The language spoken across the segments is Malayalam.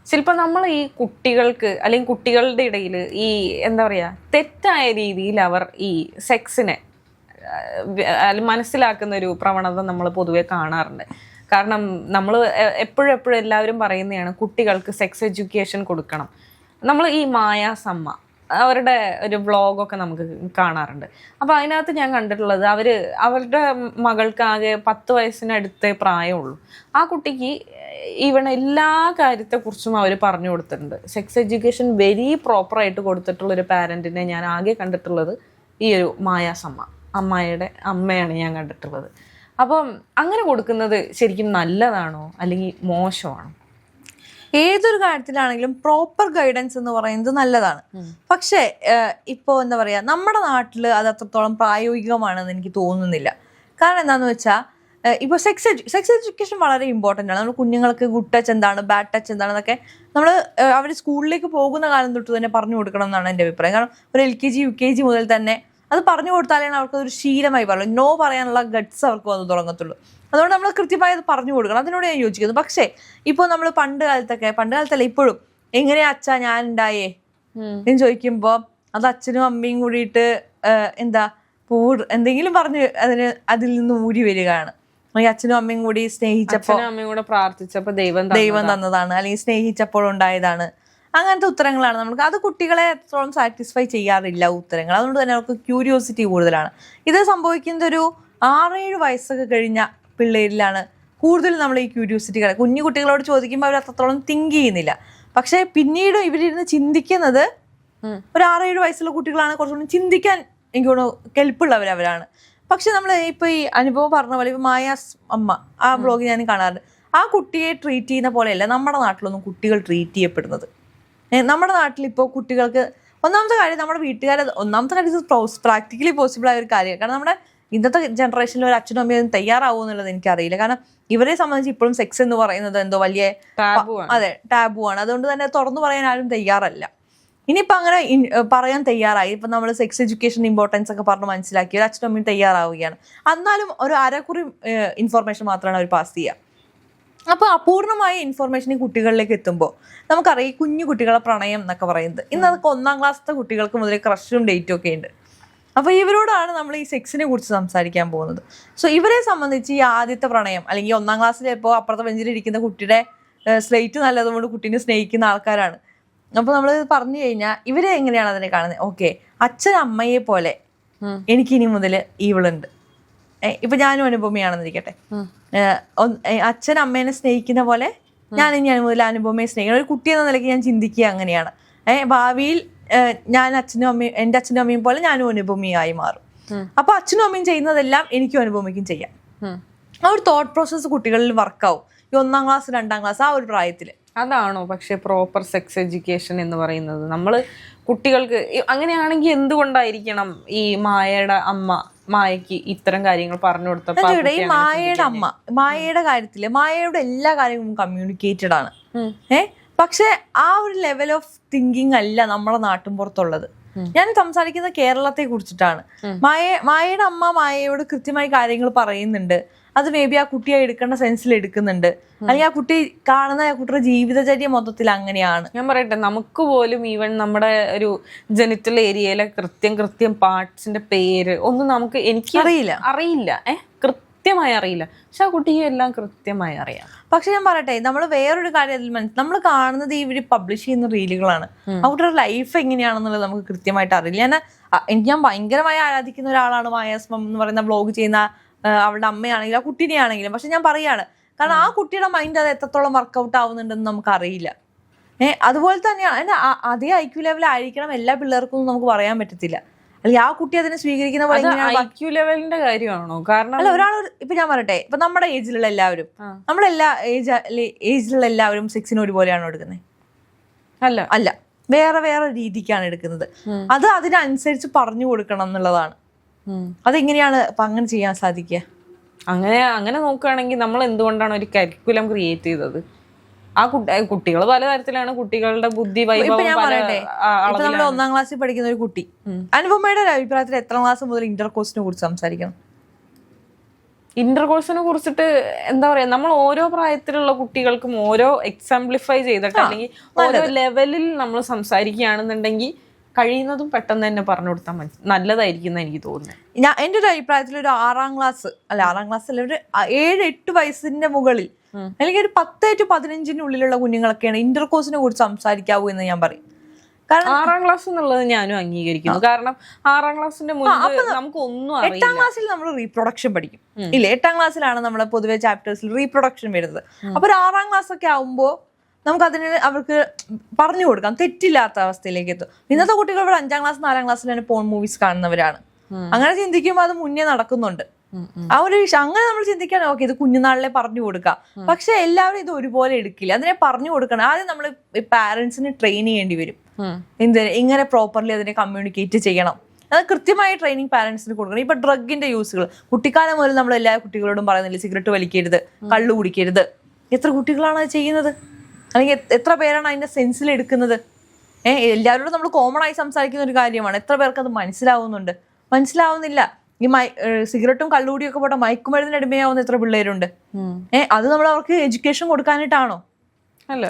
ചിലപ്പോൾ നമ്മൾ ഈ കുട്ടികൾക്ക് അല്ലെങ്കിൽ കുട്ടികളുടെ ഇടയിൽ ഈ എന്താ പറയുക തെറ്റായ രീതിയിൽ അവർ ഈ സെക്സിനെ മനസ്സിലാക്കുന്ന ഒരു പ്രവണത നമ്മൾ പൊതുവെ കാണാറുണ്ട്. കാരണം നമ്മൾ എപ്പോഴും എല്ലാവരും പറയുന്നതാണ് കുട്ടികൾക്ക് സെക്സ് എഡ്യൂക്കേഷൻ കൊടുക്കണം. നമ്മൾ ഈ മായാസമ്മ അവരുടെ ഒരു വ്ളോഗൊക്കെ നമുക്ക് കാണാറുണ്ട്. അപ്പോൾ അതിനകത്ത് ഞാൻ കണ്ടിട്ടുള്ളത് അവരുടെ മകൾക്ക് ആകെ 10 വയസ്സിനടുത്തേ പ്രായമുള്ളൂ. ആ കുട്ടിക്ക് ഈവൺ എല്ലാ കാര്യത്തെക്കുറിച്ചും അവർ പറഞ്ഞു കൊടുത്തിട്ടുണ്ട്. സെക്സ് എഡ്യൂക്കേഷൻ വെരി പ്രോപ്പറായിട്ട് കൊടുത്തിട്ടുള്ളൊരു പാരൻറ്റിനെ ഞാൻ ആകെ കണ്ടിട്ടുള്ളത് ഈ ഒരു മായാസമ്മ അമ്മായിയുടെ അമ്മയാണ് ഞാൻ കണ്ടിട്ടുള്ളത്. അപ്പം അങ്ങനെ കൊടുക്കുന്നത് ശരിക്കും നല്ലതാണോ അല്ലെങ്കിൽ മോശമാണോ? ഏതൊരു കാര്യത്തിലാണെങ്കിലും പ്രോപ്പർ ഗൈഡൻസ് എന്ന് പറയുന്നത് നല്ലതാണ്. പക്ഷേ ഇപ്പോൾ എന്താ പറയുക, നമ്മുടെ നാട്ടിൽ അത് അത്രത്തോളം പ്രായോഗികമാണെന്ന് എനിക്ക് തോന്നുന്നില്ല. കാരണം എന്താണെന്ന് വെച്ചാൽ ഇപ്പോൾ സെക്സ് എഡ്യൂക്കേഷൻ വളരെ ഇമ്പോർട്ടൻ്റ് ആണ്. നമ്മൾ കുഞ്ഞുങ്ങൾക്ക് ഗുഡ് ടച്ച് എന്താണ്, ബാഡ് ടച്ച് എന്താണെന്നൊക്കെ നമ്മൾ അവർ സ്കൂളിലേക്ക് പോകുന്ന കാലം തൊട്ട് തന്നെ പറഞ്ഞു കൊടുക്കണം എന്നാണ് എൻ്റെ അഭിപ്രായം. കാരണം ഒരു LKG UKG മുതൽ തന്നെ അത് പറഞ്ഞു കൊടുത്താലാണ് അവർക്കതൊരു ശീലമായി പറയുള്ളൂ. നോ പറയാനുള്ള ഗട്ട്സ് അവർക്ക് വന്ന് തുടങ്ങത്തുള്ളൂ. അതുകൊണ്ട് നമ്മൾ കൃത്യമായി അത് പറഞ്ഞു കൊടുക്കണം. അതിനോട് ഞാൻ യോജിക്കുന്നു. പക്ഷേ ഇപ്പോൾ നമ്മൾ പണ്ട് കാലത്തല്ല ഇപ്പോഴും എങ്ങനെയാ അച്ഛാ ഞാൻ ഉണ്ടായേ എന്ന് ചോദിക്കുമ്പോൾ അത് അച്ഛനും അമ്മയും കൂടിയിട്ട് എന്താ എന്തെങ്കിലും പറഞ്ഞ് അതിൽ നിന്ന് ഊരി വരികയാണ്. അല്ലെങ്കിൽ അച്ഛനും അമ്മയും കൂടി പ്രാർത്ഥിച്ചപ്പോൾ ദൈവം തന്നതാണ്, അല്ലെങ്കിൽ സ്നേഹിച്ചപ്പോൾ ഉണ്ടായതാണ്. അങ്ങനത്തെ ഉത്തരങ്ങളാണ് നമുക്ക്. അത് കുട്ടികളെ എത്രത്തോളം സാറ്റിസ്ഫൈ ചെയ്യാറില്ല ഉത്തരങ്ങൾ. അതുകൊണ്ട് തന്നെ അവർക്ക് ക്യൂരിയോസിറ്റി കൂടുതലാണ്. ഇത് സംഭവിക്കുന്നത് ഒരു 6-7 വയസ്സൊക്കെ കഴിഞ്ഞ പിള്ളേരിലാണ് കൂടുതൽ നമ്മൾ ഈ ക്യൂരിയോസിറ്റി കുഞ്ഞു കുട്ടികളോട് ചോദിക്കുമ്പോൾ അവർ അത്രത്തോളം തിങ്ക് ചെയ്യുന്നില്ല. പക്ഷേ പിന്നീട് ഇവരിരുന്ന് ചിന്തിക്കുന്നത് ഒരു 6-7 വയസ്സുള്ള കുട്ടികളാണ് കുറച്ചുകൂടി ചിന്തിക്കാൻ എനിക്ക് തോന്നുന്നു കെൽപ്പുള്ളവരവരാണ്. പക്ഷെ നമ്മൾ ഇപ്പോൾ ഈ അനുഭവം പറഞ്ഞ പോലെ ഇപ്പോൾ മായാസ് അമ്മ ആ ബ്ലോഗ് ഞാൻ കാണാറുണ്ട്. ആ കുട്ടിയെ ട്രീറ്റ് ചെയ്യുന്ന പോലെയല്ല നമ്മുടെ നാട്ടിലൊന്നും കുട്ടികൾ ട്രീറ്റ് ചെയ്യപ്പെടുന്നത്. നമ്മുടെ നാട്ടിൽ ഇപ്പോൾ കുട്ടികൾക്ക് ഒന്നാമത്തെ കാര്യം നമ്മുടെ വീട്ടുകാരെ ഇത് പ്രാക്ടിക്കലി പോസിബിൾ ആയ ഒരു കാര്യമാണ്. കാരണം നമ്മുടെ ഇന്നത്തെ ജനറേഷനിൽ ഒരു അച്ഛനും അമ്മയും തയ്യാറാവുമോ എന്നുള്ളത് എനിക്കറിയില്ല. കാരണം ഇവരെ സംബന്ധിച്ച് ഇപ്പോഴും സെക്സ് എന്ന് പറയുന്നത് എന്തോ വലിയ ടാബു ആണ്. അതുകൊണ്ട് തന്നെ തുറന്നു പറയാൻ ആരും തയ്യാറല്ല. ഇനിയിപ്പോൾ അങ്ങനെ പറയാൻ തയ്യാറായി, ഇപ്പം നമ്മൾ സെക്സ് എഡ്യൂക്കേഷൻ ഇമ്പോർട്ടൻസ് ഒക്കെ പറഞ്ഞ് മനസ്സിലാക്കി ഒരു അച്ഛനും അമ്മയും തയ്യാറാവുകയാണ്. എന്നാലും ഒരു അരക്കുറി ഇൻഫർമേഷൻ മാത്രമാണ് അവർ പാസ് ചെയ്യുക. അപ്പോൾ അപൂർണമായ ഇൻഫർമേഷൻ ഈ കുട്ടികളിലേക്ക് എത്തുമ്പോൾ നമുക്കറിയാം ഈ കുഞ്ഞു കുട്ടികളെ പ്രണയം എന്നൊക്കെ പറയുന്നത് ഇന്ന് അതൊക്കെ 1-ാം ക്ലാസ്സിലെ കുട്ടികൾക്ക് മുതലേ ക്രഷും ഡേറ്റും ഒക്കെ ഉണ്ട്. അപ്പോൾ ഇവരോടാണ് നമ്മൾ ഈ സെക്സിനെ കുറിച്ച് സംസാരിക്കാൻ പോകുന്നത്. സോ ഇവരെ സംബന്ധിച്ച് ഈ ആദ്യത്തെ പ്രണയം അല്ലെങ്കിൽ 1-ാം ക്ലാസ്സിൽ ഇപ്പോൾ അപ്പുറത്തെ ബെഞ്ചിലിരിക്കുന്ന കുട്ടിയുടെ സ്ലേറ്റ് നല്ലതുകൊണ്ട് കുട്ടീനെ സ്നേഹിക്കുന്ന ആൾക്കാരാണ്. അപ്പോൾ നമ്മൾ പറഞ്ഞു കഴിഞ്ഞാൽ ഇവരെ എങ്ങനെയാണ് അതിനെ കാണുന്നത്? ഓക്കെ, അച്ഛൻ അമ്മയെ പോലെ എനിക്കിനി മുതൽ ഇവളുണ്ട്. ഇപ്പൊ ഞാനും അനുപമയാണെന്നിരിക്കട്ടെ, അച്ഛൻ അമ്മേനെ സ്നേഹിക്കുന്ന പോലെ ഞാൻ മുതൽ അനുപമയെ സ്നേഹിക്കണം. ഒരു കുട്ടി എന്ന നിലയ്ക്ക് ഞാൻ ചിന്തിക്കുക അങ്ങനെയാണ്. ഭാവിയിൽ ഞാൻ എൻ്റെ അച്ഛനും അമ്മയും പോലെ ഞാനും അനുപമയായി മാറും. അപ്പൊ അച്ഛനും അമ്മയും ചെയ്യുന്നതെല്ലാം എനിക്കും അനുപമയ്ക്കും ചെയ്യാം. ആ ഒരു തോട്ട് പ്രോസസ്സ് കുട്ടികളിൽ വർക്കാവും ഈ 1-ാം ക്ലാസ് 2-ാം ക്ലാസ് ആ ഒരു പ്രായത്തിൽ. അതാണോ പക്ഷെ പ്രോപ്പർ സെക്സ് എഡ്യൂക്കേഷൻ എന്ന് പറയുന്നത്? നമ്മൾ കുട്ടികൾക്ക് അങ്ങനെയാണെങ്കിൽ എന്തുകൊണ്ടായിരിക്കണം ഈ മായയുടെ അമ്മ മായയ്ക്ക് ഇത്തരം കാര്യങ്ങൾ പറഞ്ഞു കൊടുത്തപ്പോൾ ഈ മായയുടെ കാര്യത്തില് മായയുടെ എല്ലാ കാര്യങ്ങളും കമ്മ്യൂണിക്കേറ്റഡ് ആണ്. പക്ഷെ ആ ഒരു ലെവൽ ഓഫ് തിങ്കിങ് അല്ല നമ്മുടെ നാട്ടിൻ പുറത്തുള്ളത്. ഞാൻ സംസാരിക്കുന്ന കേരളത്തെ കുറിച്ചിട്ടാണ്. മായയുടെ അമ്മ മായയോട് കൃത്യമായി കാര്യങ്ങൾ പറയുന്നുണ്ട്. അത് മേ ബി ആ കുട്ടിയെ എടുക്കേണ്ട സെൻസിൽ എടുക്കുന്നുണ്ട്. അല്ലെങ്കിൽ ആ കുട്ടി കാണുന്ന ആ കുട്ടിയുടെ ജീവിതചര്യ മൊത്തത്തിൽ അങ്ങനെയാണ്. ഞാൻ പറയട്ടെ, നമുക്ക് പോലും ഈവൻ നമ്മുടെ ഒരു ജെനിറ്റൽ ഏരിയയിലെ കൃത്യം പാർട്സിന്റെ പേര് ഒന്നും എനിക്ക് അറിയില്ല കൃത്യമായി അറിയില്ല. പക്ഷെ ആ കുട്ടിയെ എല്ലാം കൃത്യമായി അറിയാം. പക്ഷെ ഞാൻ പറയട്ടെ, നമ്മൾ വേറൊരു കാര്യം അതിൽ നമ്മൾ കാണുന്നത് ഇവര് പബ്ലിഷ് ചെയ്യുന്ന റീലുകളാണ്. ആ കുട്ടിയുടെ ലൈഫ് എങ്ങനെയാണെന്നുള്ളത് നമുക്ക് കൃത്യമായിട്ട് അറിയില്ല. ഞാൻ ഭയങ്കരമായി ആരാധിക്കുന്ന ഒരാളാണ് മായാസ്മം എന്ന് പറയുന്ന വ്ളോഗ് ചെയ്യുന്ന അവളുടെ അമ്മയാണെങ്കിലും ആ കുട്ടീനെ ആണെങ്കിലും. പക്ഷെ ഞാൻ പറയാണ്, കാരണം ആ കുട്ടിയുടെ മൈൻഡ് അത് എത്രത്തോളം വർക്കൗട്ട് ആവുന്നുണ്ടെന്ന് നമുക്ക് അറിയില്ല. അതുപോലെ തന്നെയാണ് അതേ IQ ലെവൽ ആയിരിക്കണം എല്ലാ പിള്ളേർക്കും നമുക്ക് പറയാൻ പറ്റത്തില്ല. അല്ലെങ്കിൽ ആ കുട്ടി അതിനെ സ്വീകരിക്കുന്ന പോലെ IQ ലെവലിന്റെ കാര്യമാണോ? കാരണം അല്ല, ഒരാൾ ഇപ്പൊ ഞാൻ പറയട്ടെ, ഇപ്പൊ നമ്മുടെ ഏജിലുള്ള എല്ലാവരും നമ്മളെല്ലാ ഏജിലുള്ള എല്ലാവരും സെക്സിന് ഒരുപോലെയാണോ എടുക്കുന്നത്? അല്ല, വേറെ വേറെ രീതിക്കാണ് എടുക്കുന്നത്. അത് അതിനനുസരിച്ച് പറഞ്ഞു കൊടുക്കണം എന്നുള്ളതാണ്. അതെങ്ങനെയാണ് അപ്പൊ അങ്ങനെ ചെയ്യാൻ സാധിക്കുക? അങ്ങനെ നോക്കുകയാണെങ്കിൽ നമ്മൾ എന്തുകൊണ്ടാണ് ഒരു കരിക്കുലം ക്രിയേറ്റ് ചെയ്തത്? ആ കുട്ടികൾ പലതരത്തിലാണ്, കുട്ടികളുടെ ബുദ്ധി ഇപ്പൊ ഞാൻ പറയട്ടെ, ഇപ്പൊ നമ്മൾ 1-ാം ക്ലാസ്സിൽ പഠിക്കുന്ന ഒരു കുട്ടി അനുപമയുടെ ഒരു അഭിപ്രായത്തിൽ എത്രാം ക്ലാസ് മുതൽ ഇന്റർകോഴ്സിനെ കുറിച്ച് സംസാരിക്കണം? ഇന്റർകോഴ്സിനെ കുറിച്ചിട്ട് എന്താ പറയാ, നമ്മൾ ഓരോ പ്രായത്തിലുള്ള കുട്ടികൾക്കും ഓരോ എക്സാംപ്ലിഫൈ ചെയ്തിട്ട് അല്ലെങ്കിൽ ഓരോ ലെവലിൽ നമ്മൾ സംസാരിക്കുകയാണെന്നുണ്ടെങ്കിൽ കഴിയുന്നതും പെട്ടെന്ന് തന്നെ പറഞ്ഞു കൊടുത്താൽ നല്ലതായിരിക്കും എന്ന് എനിക്ക് തോന്നുന്നത്. എൻ്റെ ഒരു അഭിപ്രായത്തിൽ ഒരു 6ാം ക്ലാസ് അല്ല ഒരു 7-8 വയസ്സിന്റെ മുകളിൽ അല്ലെങ്കിൽ ഒരു 10 to 15 ഉള്ളിലുള്ള കുഞ്ഞുങ്ങളൊക്കെയാണ് ഇന്റർകോഴ്സിനെ കുറിച്ച് സംസാരിക്കാവൂ എന്ന് ഞാൻ പറയും. കാരണം 6ാം ക്ലാസ് എന്നുള്ളത് ഞാനും അംഗീകരിക്കുന്നു. കാരണം 6ാം ക്ലാസ്സിന്റെ മുൻപ് നമുക്ക് ഒന്നും അറിയില്ല. 8ാം ക്ലാസ്സിൽ നമ്മൾ റീപ്രൊഡക്ഷൻ പഠിക്കും ഇല്ല, 8ാം ക്ലാസ്സിലാണ് നമ്മൾ പൊതുവെ ചാപ്റ്റേഴ്സിൽ റീപ്രൊഡക്ഷൻ വരുന്നത്. അപ്പൊ ഒരു 6ാം ക്ലാസ് ഒക്കെ ആവുമ്പോൾ നമുക്ക് അതിന് അവർക്ക് പറഞ്ഞു കൊടുക്കാം, തെറ്റില്ലാത്ത അവസ്ഥയിലേക്ക് എത്തും. ഇന്നത്തെ കുട്ടികൾ ഇവിടെ 5ാം ക്ലാസ് 4ാം ക്ലാസ്സിലാണ് പോൺ മൂവീസ് കാണുന്നവരാണ്. അങ്ങനെ ചിന്തിക്കുമ്പോൾ അത് മുന്നേ നടക്കുന്നുണ്ട്. ആ ഒരു അങ്ങനെ നമ്മൾ ചിന്തിക്കാൻ ഓക്കെ ഇത് കുഞ്ഞുനാളിലെ പറഞ്ഞു കൊടുക്കാം, പക്ഷെ എല്ലാവരും ഇത് ഒരുപോലെ എടുക്കില്ല. അതിനെ പറഞ്ഞു കൊടുക്കണം. ആദ്യം നമ്മൾ പാരന്റ്സിന് ട്രെയിൻ ചെയ്യേണ്ടി വരും. ഇങ്ങനെ പ്രോപ്പർലി അതിനെ കമ്മ്യൂണിക്കേറ്റ് ചെയ്യണം. അത് കൃത്യമായ ട്രെയിനിങ് പാരന്റ്സിന് കൊടുക്കണം. ഇപ്പൊ ഡ്രഗിന്റെ യൂസുകൾ കുട്ടിക്കാലം മുതൽ നമ്മൾ എല്ലാ കുട്ടികളോടും പറയുന്നില്ല, സിഗരറ്റ് വലിക്കരുത്, കള്ളു കുടിക്കരുത്. എത്ര കുട്ടികളാണ് അത് ചെയ്യുന്നത്? അല്ലെങ്കിൽ എത്ര പേരാണ് അതിന്റെ സെൻസിൽ എടുക്കുന്നത്? എല്ലാവരോടും നമ്മൾ കോമൺ ആയി സംസാരിക്കുന്ന ഒരു കാര്യമാണ്. എത്ര പേർക്ക് അത് മനസ്സിലാവുന്നില്ല. ഈ സിഗരറ്റും കള്ളുകൂടിയും ഒക്കെ പോട്ടെ, മയക്കുമരുന്നിന് അടിമയാവുന്ന എത്ര പിള്ളേരുണ്ട്. അത് നമ്മൾ അവർക്ക് എഡ്യൂക്കേഷൻ കൊടുക്കാനായിട്ടാണോ?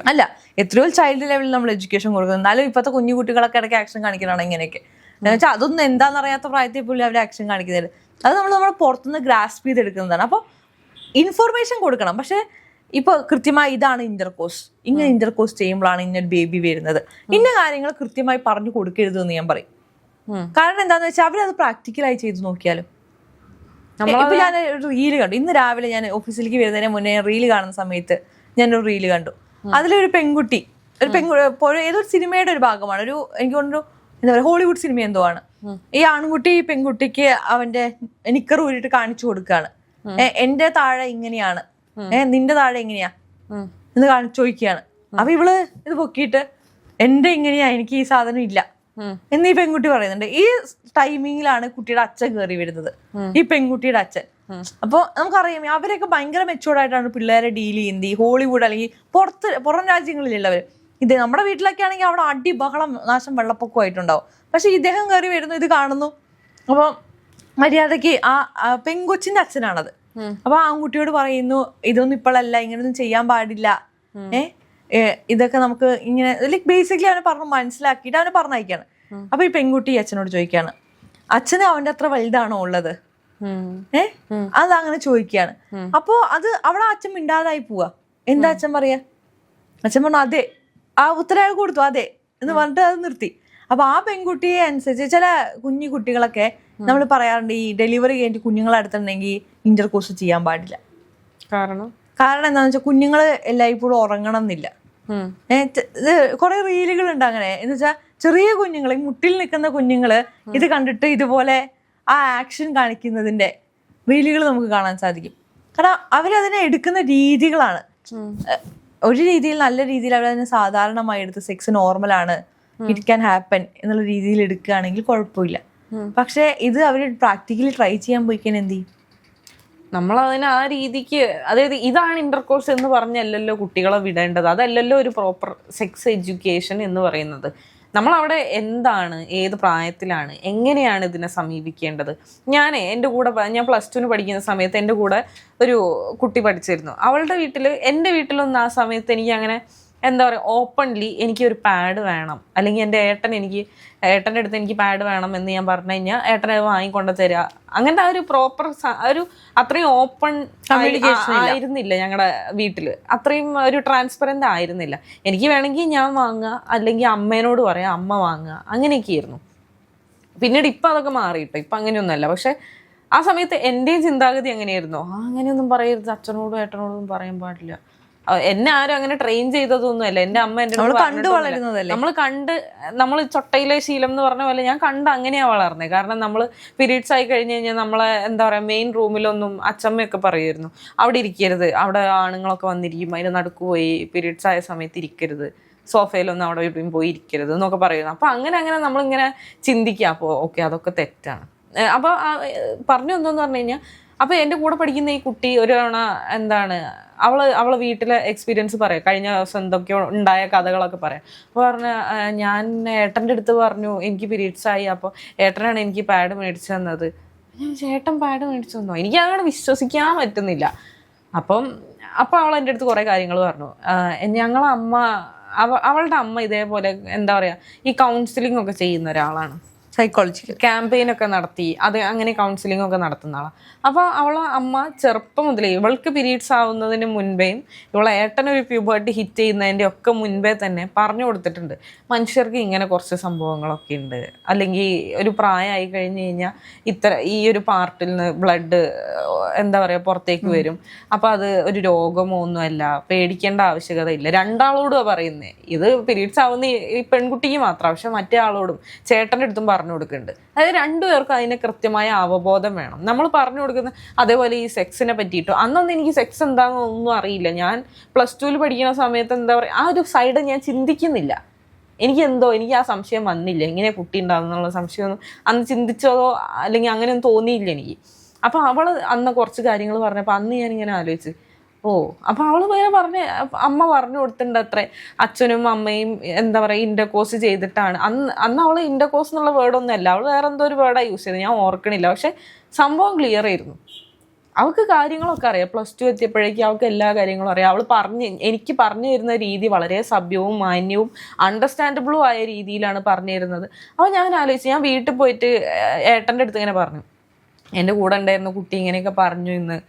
അല്ല. എത്രയോ ചൈൽഡ് ലെവലിൽ നമ്മൾ എഡ്യൂക്കേഷൻ കൊടുക്കുന്നത്. എന്നാലും ഇപ്പോഴത്തെ കുഞ്ഞു കുട്ടികളൊക്കെ ഇടയ്ക്ക് ആക്ഷൻ കാണിക്കണതാണ് ഇങ്ങനെയൊക്കെ. എന്ന് വെച്ചാൽ അതൊന്നും എന്താണെന്നറിയാത്ത പ്രായത്തിൽ പോലും അവർ ആക്ഷൻ കാണിക്കുന്നില്ല. അത് നമ്മൾ പുറത്തുനിന്ന് ഗ്രാസ്പ് ചെയ്തെടുക്കുന്നതാണ്. അപ്പോൾ ഇൻഫോർമേഷൻ കൊടുക്കണം. പക്ഷെ ഇപ്പൊ കൃത്യമായി ഇതാണ് ഇന്റർകോഴ്സ്, ഇങ്ങനെ ഇന്റർകോഴ്സ് ചെയ്യുമ്പോഴാണ് ഇന്നൊരു ബേബി വരുന്നത്, ഇന്ന കാര്യങ്ങൾ കൃത്യമായി പറഞ്ഞു കൊടുക്കരുത് എന്ന് ഞാൻ പറയും. കാരണം എന്താന്ന് വെച്ചാൽ അവരത് പ്രാക്ടിക്കലായി ചെയ്ത് നോക്കിയാലും. ഇപ്പൊ ഞാൻ ഒരു റീല് കണ്ടു ഇന്ന് രാവിലെ. ഞാൻ ഓഫീസിലേക്ക് വരുന്നതിന് മുന്നേ റീല് കാണുന്ന സമയത്ത് ഞാനൊരു റീല് കണ്ടു. അതിലൊരു പെൺകുട്ടി ഏതൊരു സിനിമയുടെ ഒരു ഭാഗമാണ്, എനിക്ക് തോന്നുന്നു എന്താ പറയുക, ഹോളിവുഡ് സിനിമ എന്തോ ആണ്. ഈ ആൺകുട്ടി ഈ പെൺകുട്ടിക്ക് അവന്റെ നിക്കർ ഊരിട്ട് കാണിച്ചു കൊടുക്കുകയാണ്. എന്റെ താഴെ ഇങ്ങനെയാണ്, നിന്റെ താഴെ എങ്ങനെയാ എന്ന് ചോദിക്കുകയാണ്. അപ്പൊ ഇവള് ഇത് പൊക്കിയിട്ട് എന്റെ ഇങ്ങനെയാ, എനിക്ക് ഈ സാധനം ഇല്ല എന്ന് ഈ പെൺകുട്ടി പറയുന്നുണ്ട്. ഈ ടൈമിങ്ങിലാണ് കുട്ടിയുടെ അച്ഛൻ കയറി വരുന്നത്, ഈ പെൺകുട്ടിയുടെ അച്ഛൻ. അപ്പൊ നമുക്കറിയാം അവരൊക്കെ ഭയങ്കര മെച്ചൂർഡ് ആയിട്ടാണ് പിള്ളേരെ ഡീൽ ചെയ്യുന്നത്. ഈ ഹോളിവുഡ് അല്ലെങ്കിൽ പുറം രാജ്യങ്ങളിലുള്ളവർ. ഇത് നമ്മുടെ വീട്ടിലൊക്കെ ആണെങ്കിൽ അവിടെ അടി ബഹളം നാശം വെള്ളപ്പൊക്കമായിട്ടുണ്ടാവും. പക്ഷെ ഇദ്ദേഹം കയറി വരുന്നു, ഇത് കാണുന്നു. അപ്പൊ മര്യാദക്ക് ആ പെൺകൊച്ചിന്റെ അച്ഛനാണത്. അപ്പൊ ആൺകുട്ടിയോട് പറയുന്നു ഇതൊന്നും ഇപ്പോഴല്ല, ഇങ്ങനൊന്നും ചെയ്യാൻ പാടില്ല, ഇതൊക്കെ നമുക്ക് ഇങ്ങനെ ലൈക്ക് ബേസിക്കലി അവനെ പറഞ്ഞ് മനസ്സിലാക്കിയിട്ട് അവനെ പറഞ്ഞയക്കാണ്. അപ്പൊ ഈ പെൺകുട്ടി അച്ഛനോട് ചോദിക്കാണ്, അച്ഛന് അവന്റെ അത്ര വലുതാണോ ഉള്ളത്? അതങ്ങനെ ചോദിക്കുകയാണ്. അപ്പോ അത് അവിടെ അച്ഛൻ മിണ്ടാതായി പോവാ. എന്താ അച്ഛൻ പറയാ? അച്ഛൻ പറഞ്ഞു അതെ, ആ ഉത്തരവ് കൊടുത്തു അതെ എന്ന് പറഞ്ഞിട്ട് അത് നിർത്തി. അപ്പൊ ആ പെൺകുട്ടിയെ അനുസരിച്ച് ചില കുഞ്ഞു കുട്ടികളൊക്കെ നമ്മൾ പറയാറുണ്ട്, ഈ ഡെലിവറി കഴിഞ്ഞിട്ട് കുഞ്ഞുങ്ങളെ അടുത്തുണ്ടെങ്കിൽ ഇന്റർകോഴ്സ് ചെയ്യാൻ പാടില്ല. കാരണം എന്താണെന്ന് വെച്ചാൽ കുഞ്ഞുങ്ങൾ എല്ലായ്പ്പോഴും ഉറങ്ങണം എന്നില്ല. കുറെ റീലുകൾ ഉണ്ട് അങ്ങനെ. എന്ന് വെച്ചാൽ ചെറിയ കുഞ്ഞുങ്ങൾ, മുട്ടിൽ നിൽക്കുന്ന കുഞ്ഞുങ്ങള് ഇത് കണ്ടിട്ട് ഇതുപോലെ ആ ആക്ഷൻ കാണിക്കുന്നതിന്റെ റീലുകൾ നമുക്ക് കാണാൻ സാധിക്കും. കാരണം അവരതിനെ എടുക്കുന്ന രീതികളാണ്. ഒരു രീതിയിൽ നല്ല രീതിയിൽ അവരതിനെ സാധാരണമായി എടുത്ത് സെക്സ് നോർമലാണ്, ഇറ്റ് ക്യാൻ ഹാപ്പൻ എന്നുള്ള രീതിയിൽ എടുക്കുകയാണെങ്കിൽ കുഴപ്പമില്ല. പക്ഷെ ഇത് അവർ പ്രാക്ടിക്കലി ട്രൈ ചെയ്യാൻ പോയിക്കാൻ എന്ത് ചെയ്യും? നമ്മളതിന് ആ രീതിക്ക്, അതായത് ഇതാണ് ഇന്റർകോഴ്സ് എന്ന് പറഞ്ഞല്ലല്ലോ കുട്ടികളെ വിടേണ്ടത്. അതല്ലല്ലോ ഒരു പ്രോപ്പർ സെക്സ് എഡ്യൂക്കേഷൻ എന്ന് പറയുന്നത്. നമ്മളവിടെ എന്താണ്, ഏത് പ്രായത്തിലാണ്, എങ്ങനെയാണ് ഇതിനെ സമീപിക്കേണ്ടത്? എൻ്റെ കൂടെ ഞാൻ +2 പഠിക്കുന്ന സമയത്ത് എൻ്റെ കൂടെ ഒരു കുട്ടി പഠിച്ചിരുന്നു. അവളുടെ വീട്ടിൽ, എൻ്റെ വീട്ടിലൊന്നും ആ സമയത്ത് എനിക്ക് അങ്ങനെ എന്താ പറയുക ഓപ്പൺലി എനിക്കൊരു പാഡ് വേണം, അല്ലെങ്കിൽ എൻ്റെ ഏട്ടൻ്റെ അടുത്ത് എനിക്ക് പാഡ് വേണം എന്ന് ഞാൻ പറഞ്ഞു കഴിഞ്ഞാൽ ഏട്ടനെ വാങ്ങിക്കൊണ്ട് തരിക. അങ്ങനത്തെ ആ ഒരു പ്രോപ്പർ ഒരു അത്രയും ഓപ്പൺ ആയിരുന്നില്ല ഞങ്ങളുടെ വീട്ടിൽ. അത്രയും ഒരു ട്രാൻസ്പെറൻ്റ് ആയിരുന്നില്ല. എനിക്ക് വേണമെങ്കിൽ ഞാൻ വാങ്ങുക, അല്ലെങ്കിൽ അമ്മേനോട് പറയാം അമ്മ വാങ്ങുക, അങ്ങനെയൊക്കെയായിരുന്നു. പിന്നീട് ഇപ്പം അതൊക്കെ മാറിയിട്ടോ, ഇപ്പം അങ്ങനെയൊന്നുമല്ല. പക്ഷെ ആ സമയത്ത് എൻ്റെയും ചിന്താഗതി എങ്ങനെയായിരുന്നു, അങ്ങനെയൊന്നും പറയരുത്, അച്ഛനോടും ഏട്ടനോടും പറയാൻ പാടില്ല. എന്നെ ആരും അങ്ങനെ ട്രെയിൻ ചെയ്തതൊന്നുമല്ല. എൻ്റെ അമ്മ എൻ്റെ നമ്മൾ ചൊട്ടയിലെ ശീലം എന്ന് പറഞ്ഞ പോലെ ഞാൻ അങ്ങനെയാ വളർന്നത്. കാരണം നമ്മൾ പീരീഡ്സ് ആയി കഴിഞ്ഞ് കഴിഞ്ഞാൽ നമ്മളെ എന്താ പറയുക മെയിൻ റൂമിലൊന്നും അച്ഛമ്മയൊക്കെ പറയുമായിരുന്നു അവിടെ ഇരിക്കരുത്, അവിടെ ആണുങ്ങളൊക്കെ വന്നിരിക്കും, അതിന് നടുക്ക് പോയി പീരീഡ്സ് ആയ സമയത്ത് ഇരിക്കരുത്, സോഫയിലൊന്നും അവിടെ ഇപ്പം പോയി ഇരിക്കരുത് എന്നൊക്കെ പറയുന്നു. അപ്പോൾ അങ്ങനെ നമ്മളിങ്ങനെ ചിന്തിക്കുക. അപ്പോൾ ഓക്കെ അതൊക്കെ തെറ്റാണ്. അപ്പോൾ പറഞ്ഞു എന്തോന്ന് പറഞ്ഞു കഴിഞ്ഞാൽ, അപ്പോൾ എൻ്റെ കൂടെ പഠിക്കുന്ന ഈ കുട്ടി ഒരു തവണ അവളെ വീട്ടിലെ എക്സ്പീരിയൻസ് പറയാം, കഴിഞ്ഞ ദിവസം എന്തൊക്കെയോ ഉണ്ടായ കഥകളൊക്കെ പറയാം. അപ്പോൾ ഞാൻ ഏട്ടൻ്റെ അടുത്ത് പറഞ്ഞു എനിക്ക് പീരീഡ്സ് ആയി, അപ്പോൾ ഏട്ടനാണ് എനിക്ക് പാഡ് മേടിച്ചു തന്നത്. ചേട്ടൻ പാഡ് മേടിച്ചു തന്നോ? എനിക്ക് അങ്ങനെ വിശ്വസിക്കാൻ പറ്റുന്നില്ല. അപ്പം അവൾ എൻ്റെ അടുത്ത് കുറേ കാര്യങ്ങൾ പറഞ്ഞു. ഞങ്ങളെ അമ്മ അവളുടെ അമ്മ ഇതേപോലെ എന്താ പറയാ ഈ കൗൺസിലിംഗ് ഒക്കെ ചെയ്യുന്ന ഒരാളാണ്, സൈക്കോളജിക്കൽ ക്യാമ്പയിനൊക്കെ നടത്തി അത് അങ്ങനെ കൗൺസിലിംഗ് ഒക്കെ നടത്തുന്ന ആളാണ്. അപ്പോൾ അവളെ അമ്മ ചെറുപ്പം മുതലേ ഇവൾക്ക് പീരീഡ്സ് ആവുന്നതിന് മുൻപേയും ഇവളെ ഏട്ടനൊരു പ്യൂബർട്ടി ഹിറ്റ് ചെയ്യുന്നതിൻ്റെ ഒക്കെ മുൻപേ തന്നെ പറഞ്ഞു കൊടുത്തിട്ടുണ്ട്, മനുഷ്യർക്ക് ഇങ്ങനെ കുറച്ച് സംഭവങ്ങളൊക്കെ ഉണ്ട്, അല്ലെങ്കിൽ ഒരു പ്രായമായി കഴിഞ്ഞ് കഴിഞ്ഞാൽ ഈ ഒരു പാർട്ടിൽ നിന്ന് ബ്ലഡ് എന്താ പറയുക പുറത്തേക്ക് വരും, അപ്പോൾ അത് ഒരു രോഗമോ ഒന്നുമല്ല, പേടിക്കേണ്ട ആവശ്യകതയില്ല. രണ്ടാളോടും പറയുന്നത് ഇത് പീരീഡ്സ് ആവുന്ന ഈ പെൺകുട്ടിക്ക് മാത്രം, പക്ഷെ മറ്റേ ആളോടും ചേട്ടൻ്റെ അടുത്തും പറഞ്ഞു കൊടുക്കുന്നുണ്ട്. അതായത് രണ്ടുപേർക്കും അതിന് കൃത്യമായ അവബോധം വേണം. നമ്മൾ പറഞ്ഞു കൊടുക്കുന്ന അതേപോലെ ഈ സെക്സിനെ പറ്റിയിട്ടോ, അന്നൊന്നും എനിക്ക് സെക്സ് എന്താണെന്ന് ഒന്നും അറിയില്ല. ഞാൻ +2 പഠിക്കുന്ന സമയത്ത് എന്താ പറയുക ആ ഒരു സൈഡ് ഞാൻ ചിന്തിക്കുന്നില്ല. എനിക്ക് ആ സംശയം വന്നില്ല, എങ്ങനെ കുട്ടി ഉണ്ടാകുന്നുള്ള സംശയമൊന്നും അന്ന് ചിന്തിച്ചതോ അല്ലെങ്കിൽ അങ്ങനെയൊന്നും തോന്നിയില്ല എനിക്ക്. അപ്പോൾ അവൾ അന്ന് കുറച്ച് കാര്യങ്ങൾ പറഞ്ഞപ്പോൾ അന്ന് ഞാനിങ്ങനെ ആലോചിച്ച് അപ്പോൾ അവൾ വേറെ അമ്മ പറഞ്ഞു കൊടുത്തിട്ടുണ്ട് അത്രേ, അച്ഛനും അമ്മയും എന്താ പറയുക ഇന്റർകോഴ്സ് ചെയ്തിട്ടാണ്. അന്ന് അവൾ ഇന്റർകോഴ്സ് എന്നുള്ള വേർഡൊന്നും അല്ല, അവൾ വേറെ എന്തോ ഒരു വേർഡാണ് യൂസ് ചെയ്തത്, ഞാൻ ഓർക്കണില്ല. പക്ഷെ സംഭവം ക്ലിയർ ആയിരുന്നു, അവൾക്ക് കാര്യങ്ങളൊക്കെ അറിയാം. +2 എത്തിയപ്പോഴേക്കും അവൾക്ക് എല്ലാ കാര്യങ്ങളും അറിയാം. അവൾ എനിക്ക് പറഞ്ഞു തരുന്ന രീതി വളരെ സഭ്യവും മാന്യവും അണ്ടർസ്റ്റാൻഡബിളും ആയ രീതിയിലാണ് പറഞ്ഞു തരുന്നത്. അപ്പോൾ ഞാൻ ആലോചിച്ചു, ഞാൻ വീട്ടിൽ പോയിട്ട് ഏട്ടൻ്റെ അടുത്ത് ഇങ്ങനെ പറഞ്ഞു, എൻ്റെ കൂടെ ഉണ്ടായിരുന്ന കുട്ടി ഇങ്ങനെയൊക്കെ പറഞ്ഞു ഇന്ന്.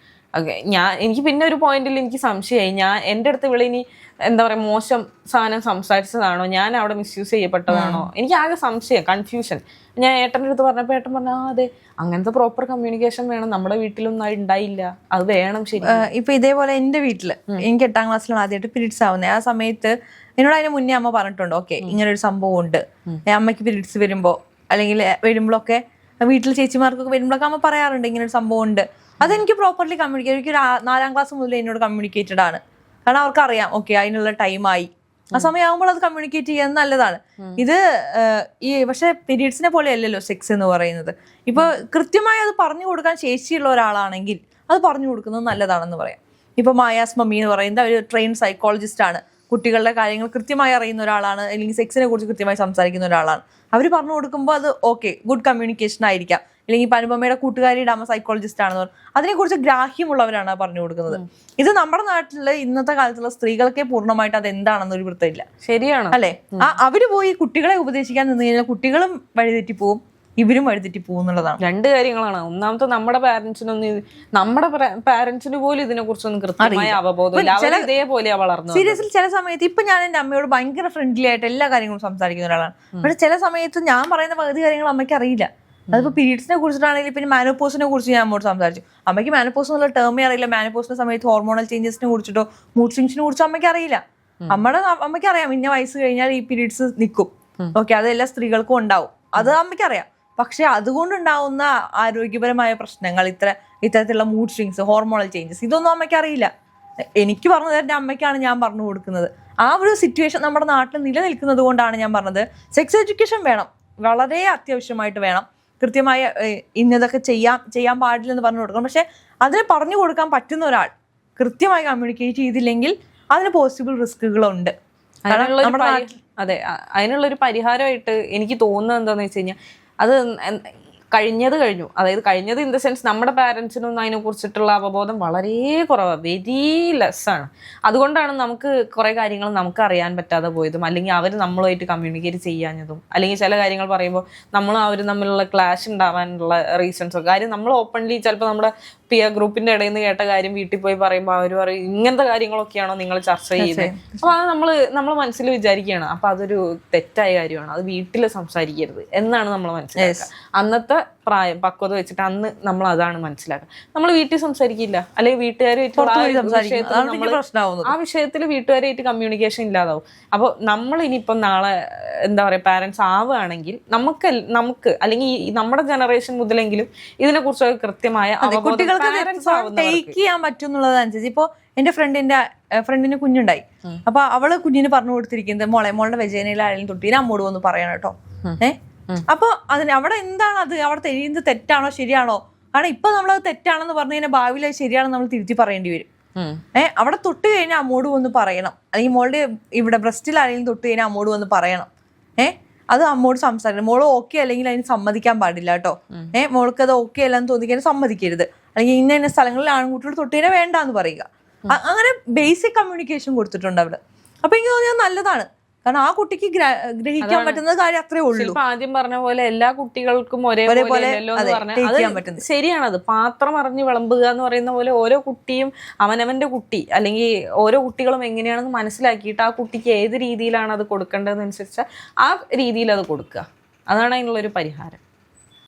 എനിക്ക് പിന്നെ ഒരു പോയിന്റിൽ എനിക്ക് സംശയമായി, എൻ്റെ അടുത്ത് ഇവളിനി എന്താ പറയുക മോശം സാധനം സംസാരിച്ചതാണോ, ഞാൻ അവിടെ മിസ്യൂസ് ചെയ്യപ്പെട്ടതാണോ, എനിക്ക് ആകെ സംശയം, കൺഫ്യൂഷൻ. ഞാൻ ഏട്ടൻ്റെ അടുത്ത് പറഞ്ഞപ്പോൾ ഏട്ടൻ പറഞ്ഞു അതെ അങ്ങനത്തെ പ്രോപ്പർ കമ്മ്യൂണിക്കേഷൻ വേണം, നമ്മുടെ വീട്ടിലൊന്നും അത് ഉണ്ടായില്ല, അത് വേണം. ശരി. ഇപ്പൊ ഇതേപോലെ എൻ്റെ വീട്ടില് എനിക്ക് 8ാം ക്ലാസ്സിലാണ് ആദ്യമായിട്ട് പീരീഡ്സ് ആവുന്നത്. ആ സമയത്ത് എന്നോട് അതിന് മുന്നേ അമ്മ പറഞ്ഞിട്ടുണ്ട്, ഓക്കെ ഇങ്ങനെ ഒരു സംഭവം ഉണ്ട്, അമ്മയ്ക്ക് പീരീഡ്സ് വരുമ്പോ അല്ലെങ്കിൽ വരുമ്പോഴൊക്കെ വീട്ടിൽ ചേച്ചിമാർക്കൊക്കെ വരുമ്പോഴൊക്കെ അമ്മ പറയാറുണ്ട് ഇങ്ങനെ ഒരു സംഭവം ഉണ്ട്. അതെനിക്ക് പ്രോപ്പർലി കമ്മ്യൂണിക്കേറ്റ്, എനിക്ക് 4ാം ക്ലാസ് മുതൽ എന്നോട് കമ്മ്യൂണിക്കേറ്റഡ് ആണ്. കാരണം അവർക്കറിയാം ഓക്കെ അതിനുള്ള ടൈമായി, ആ സമയമാകുമ്പോൾ അത് കമ്മ്യൂണിക്കേറ്റ് ചെയ്യാൻ നല്ലതാണ്. ഇത് പക്ഷെ പീരീഡ്സിനെ പോലെ അല്ലല്ലോ സെക്സ് എന്ന് പറയുന്നത്. ഇപ്പൊ കൃത്യമായി അത് പറഞ്ഞു കൊടുക്കാൻ ശേഷിയുള്ള ഒരാളാണെങ്കിൽ അത് പറഞ്ഞു കൊടുക്കുന്നത് നല്ലതാണെന്ന് പറയാം. ഇപ്പൊ മായാസ് മമ്മി എന്ന് പറയുന്നത് ഒരു ട്രെയിൻ സൈക്കോളജിസ്റ്റ് ആണ്, കുട്ടികളുടെ കാര്യങ്ങൾ കൃത്യമായി അറിയുന്ന ഒരാളാണ്, അല്ലെങ്കിൽ സെക്സിനെ കുറിച്ച് കൃത്യമായി സംസാരിക്കുന്ന ഒരാളാണ്. അവർ പറഞ്ഞു കൊടുക്കുമ്പോൾ അത് ഓക്കെ ഗുഡ് കമ്മ്യൂണിക്കേഷൻ ആയിരിക്കാം. അല്ലെങ്കിൽ ഇപ്പൊ അനുപമയുടെ കൂട്ടുകാരിയുടെ അമ്മ സൈക്കോളജിസ്റ്റ് ആണെന്ന് പറഞ്ഞു, അതിനെക്കുറിച്ച് ഗ്രാഹ്യമുള്ളവരാണ് പറഞ്ഞു കൊടുക്കുന്നത്. ഇത് നമ്മുടെ നാട്ടില് ഇന്നത്തെ കാലത്തുള്ള സ്ത്രീകൾക്കേ പൂർണ്ണമായിട്ട് അത് എന്താണെന്ന് ഒരു വൃത്തമില്ല. ശരിയാണ് അല്ലെ? അവര് പോയി കുട്ടികളെ ഉപദേശിക്കാൻ നിന്ന് കഴിഞ്ഞാൽ കുട്ടികളും വഴിതെറ്റി പോവും, ഇവരും വഴിതെറ്റി പോകും എന്നുള്ളതാണ്. രണ്ട് കാര്യങ്ങളാണ്. ഒന്നാമത്തെ നമ്മുടെ പാരന്റ്സിന് പോലും ഇതിനെ കുറിച്ചൊന്നും കൃത്യമായ അവബോധമില്ല, ഇതേപോലെ വളർന്നു. സീരിയസ്ലി ചില സമയത്ത് ഇപ്പൊ ഞാൻ എന്റെ അമ്മയോട് ഭയങ്കര ഫ്രണ്ട്ലി ആയിട്ട് എല്ലാ കാര്യങ്ങളും സംസാരിക്കുന്ന ഒരാളാണ്. പക്ഷെ ചില സമയത്ത് ഞാൻ പറയുന്ന പകുതി കാര്യങ്ങൾ അമ്മയ്ക്ക് അറിയില്ല. അതിപ്പോ പീരീഡ്സിനെ കുറിച്ചിട്ടാണെങ്കിൽ പിന്നെ മാനോപോസിനെ കുറിച്ച് ഞാൻ അമ്മയോട് സംസാരിച്ചു. അമ്മയ്ക്ക് മാനോപോസ് എന്നുള്ള ടേമേ അറിയില്ല. മാനോപോസിന്റെ സമയത്ത് ഹോർമോണൽ ചേഞ്ചസിനെ കുറിച്ചിട്ടോ മൂഡ് സ്വിങ്സിനെ കുറിച്ചോ അമ്മയ്ക്ക് അറിയില്ല. അമ്മയ്ക്ക് അറിയാം ഇന്ന വയസ്സ് കഴിഞ്ഞാൽ ഈ പീരീഡ്സ് നിൽക്കും, ഓക്കെ അതെല്ലാ സ്ത്രീകൾക്കും ഉണ്ടാവും, അത് അമ്മയ്ക്ക് അറിയാം. പക്ഷെ അതുകൊണ്ടുണ്ടാവുന്ന ആരോഗ്യപരമായ പ്രശ്നങ്ങൾ, ഇത്തരത്തിലുള്ള മൂഡ് സ്വിങ്സ്, ഹോർമോണൽ ചേഞ്ചസ്, ഇതൊന്നും അമ്മയ്ക്ക് അറിയില്ല. എനിക്ക് പറഞ്ഞു തരുന്ന അമ്മയ്ക്കാണ് ഞാൻ പറഞ്ഞു കൊടുക്കുന്നത്. ആ ഒരു സിറ്റുവേഷൻ നമ്മുടെ നാട്ടിൽ നിലനിൽക്കുന്നത് കൊണ്ടാണ് ഞാൻ പറഞ്ഞത് സെക്സ് എഡ്യൂക്കേഷൻ വേണം, വളരെ അത്യാവശ്യമായിട്ട് വേണം. കൃത്യമായ ഇന്നതൊക്കെ ചെയ്യാൻ പാടില്ലെന്ന് പറഞ്ഞു കൊടുക്കണം. പക്ഷെ അതിന് പറഞ്ഞു കൊടുക്കാൻ പറ്റുന്ന ഒരാൾ കൃത്യമായി കമ്മ്യൂണിക്കേറ്റ് ചെയ്തില്ലെങ്കിൽ അതിന് പോസിബിൾ റിസ്കുകളുണ്ട്. അതെ, അതിനുള്ളൊരു പരിഹാരമായിട്ട് എനിക്ക് തോന്നുന്നത് എന്താണെന്ന് വെച്ച് കഴിഞ്ഞാൽ അത് കഴിഞ്ഞു. അതായത് കഴിഞ്ഞത് ഇൻ ദ സെൻസ് നമ്മുടെ പാരൻസിനൊന്നും അതിനെ കുറിച്ചിട്ടുള്ള അവബോധം വളരെ കുറവാണ്, വെരി ലെസ്സാണ്. അതുകൊണ്ടാണ് നമുക്ക് കുറേ കാര്യങ്ങൾ നമുക്ക് അറിയാൻ പറ്റാതെ പോയതും, അല്ലെങ്കിൽ അവർ നമ്മളുമായിട്ട് കമ്മ്യൂണിക്കേറ്റ് ചെയ്യാഞ്ഞതും, അല്ലെങ്കിൽ ചില കാര്യങ്ങൾ പറയുമ്പോൾ നമ്മളും അവരും തമ്മിലുള്ള ക്ലാഷ് ഉണ്ടാവാനുള്ള റീസൺസോ. കാര്യം നമ്മൾ ഓപ്പൺലി ചിലപ്പോൾ നമ്മുടെ പിയർ ഗ്രൂപ്പിന്റെ ഇടയിൽ നിന്ന് കേട്ട കാര്യം വീട്ടിൽ പോയി പറയുമ്പോൾ അവർ പറയും ഇങ്ങനത്തെ കാര്യങ്ങളൊക്കെയാണോ നിങ്ങൾ ചർച്ച ചെയ്യുന്നത്. അപ്പോൾ അത് നമ്മൾ മനസ്സിൽ വിചാരിക്കുകയാണ്, അപ്പോൾ അതൊരു തെറ്റായ കാര്യമാണ്, അത് വീട്ടിൽ സംസാരിക്കരുത് എന്നാണ് നമ്മൾ മനസ്സിലാക്കുക. അന്നത്തെ പ്രായം പക്വത വെച്ചിട്ട് അന്ന് നമ്മൾ അതാണ് മനസ്സിലാക്കുക. നമ്മൾ വീട്ടിൽ സംസാരിക്കില്ല, അല്ലെങ്കിൽ വീട്ടുകാരുമായിട്ട് ആ വിഷയത്തിൽ വീട്ടുകാരായിട്ട് കമ്മ്യൂണിക്കേഷൻ ഇല്ലാതാവും. അപ്പോൾ നമ്മൾ ഇനിയിപ്പം നാളെ എന്താ പറയുക പാരന്റ്സ് ആവുകയാണെങ്കിൽ നമുക്ക് അല്ലെങ്കിൽ നമ്മുടെ ജനറേഷൻ മുതലെങ്കിലും ഇതിനെക്കുറിച്ച് കൃത്യമായ അവബോധം ടേക്ക് ചെയ്യാൻ പറ്റും എന്നുള്ളതനുസരിച്ച്. ഇപ്പൊ എന്റെ ഫ്രണ്ടിന് കുഞ്ഞുണ്ടായി, അപ്പൊ അവള് കുഞ്ഞിന് പറഞ്ഞു കൊടുത്തിരിക്കുന്നത് മോളുടെ വെജേനയിലായാലും തൊട്ടീനെ അമ്മോട് വന്ന് പറയണം കേട്ടോ. അപ്പൊ അതിന് അവിടെ എന്താണ് അത് അവിടെ തെളിയുന്നത് തെറ്റാണോ ശരിയാണോ? കാരണം ഇപ്പൊ നമ്മളത് തെറ്റാണെന്ന് പറഞ്ഞു കഴിഞ്ഞാൽ ഭാവിയിൽ അത് ശരിയാണെന്ന് നമ്മൾ തിരുത്തി പറയേണ്ടി വരും. അവിടെ തൊട്ട് കഴിഞ്ഞാൽ അമ്മോട് വന്ന് പറയണം, അല്ലെങ്കിൽ മോളുടെ ഇവിടെ ബ്രസ്റ്റിലാണെങ്കിലും തൊട്ട് കഴിഞ്ഞാൽ അമ്മോട് വന്ന് പറയണം. അത് അമ്മോട് സംസാരിക്കണം. മോള് ഓക്കെ അല്ലെങ്കിൽ അതിന് സമ്മതിക്കാൻ പാടില്ല കേട്ടോ. മോൾക്ക് അത് ഓക്കെ അല്ലെന്ന് തോന്നിക്കാൻ സമ്മതിക്കരുത്. അല്ലെങ്കിൽ ഇന്ന ഇന്ന സ്ഥലങ്ങളിൽ ആൺകുട്ടികൾ തൊട്ടീനെ വേണ്ടാന്ന് പറയുക. അങ്ങനെ ബേസിക് കമ്മ്യൂണിക്കേഷൻ കൊടുത്തിട്ടുണ്ട് അവിടെ. അപ്പൊ എനിക്ക് തോന്നിയത് നല്ലതാണ്. കാരണം ആ കുട്ടിക്ക് ഗ്രഹിക്കാൻ പറ്റുന്ന കാര്യം അത്രേ ഉള്ളൂ. ആദ്യം പറഞ്ഞ പോലെ എല്ലാ കുട്ടികൾക്കും ഒരേപോലെ ശരിയാണത്. പാത്രം അറിഞ്ഞ് വിളമ്പുക എന്ന് പറയുന്ന പോലെ ഓരോ കുട്ടിയും അവനവന്റെ കുട്ടി അല്ലെങ്കിൽ ഓരോ കുട്ടികളും എങ്ങനെയാണെന്ന് മനസ്സിലാക്കിയിട്ട് ആ കുട്ടിക്ക് ഏത് രീതിയിലാണ് അത് കൊടുക്കേണ്ടതെന്നനുസരിച്ച് ആ രീതിയിൽ അത് കൊടുക്കുക. അതാണ് അതിനുള്ളൊരു പരിഹാരം.